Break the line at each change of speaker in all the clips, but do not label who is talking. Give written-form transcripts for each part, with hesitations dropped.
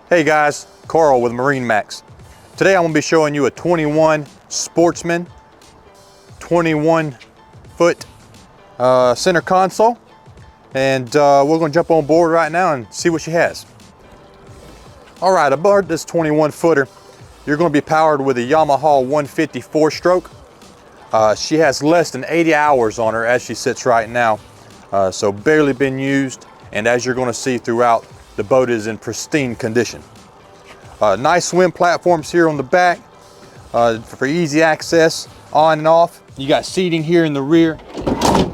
Hey guys, Carl with MarineMax. Today I'm going to be showing you a 21 Sportsman 21 foot center console, and we're going to jump on board right now and see what she has. Alright, aboard this 21 footer you're going to be powered with a Yamaha 150 4-stroke. She has less than 80 hours on her as she sits right now, so barely been used, and as you're going to see throughout, the boat is in pristine condition. Nice swim platforms here on the back for easy access on and off. You got seating here in the rear,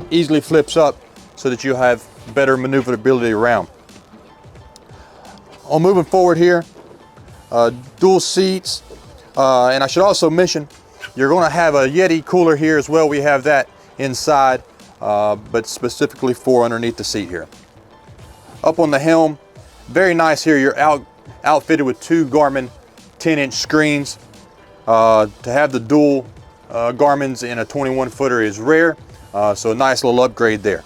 easily flips up so that you have better maneuverability around. On moving forward here, dual seats, and I should also mention you're going to have a Yeti cooler here as well. We have that inside, but specifically for underneath the seat here. Up on the helm, very nice here. You're outfitted with two Garmin 10-inch screens. To have the dual Garmin's in a 21 footer is rare, so a nice little upgrade there.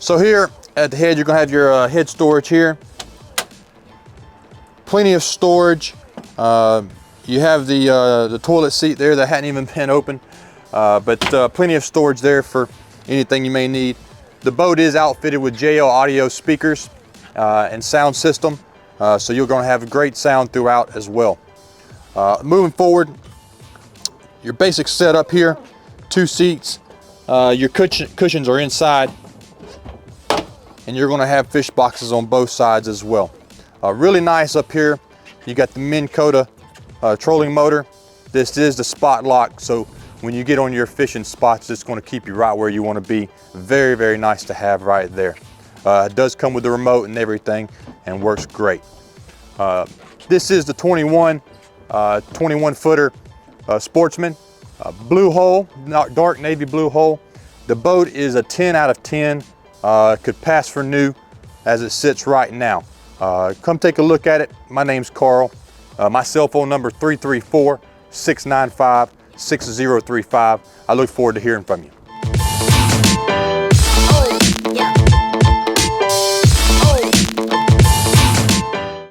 So here at the head you're going to have your head storage here. Plenty of storage. You have the toilet seat there that hadn't even been opened, but plenty of storage there for anything you may need. The boat is outfitted with JL audio speakers and sound system, so you're going to have great sound throughout as well. Moving forward, your basic setup here, two seats, your cushions are inside, and you're going to have fish boxes on both sides as well. Really nice up here. You got the Minn Kota trolling motor. This is the spot lock, so when you get on your fishing spots, it's going to keep you right where you want to be. Very, very nice to have right there. It does come with the remote and everything and works great. This is the 21 footer Sportsman, blue hull, dark navy blue hull. The boat is a 10 out of 10. Could pass for new as it sits right now. Come take a look at it. My name's Carl. My cell phone number 334-695-6035. I look forward to hearing from you.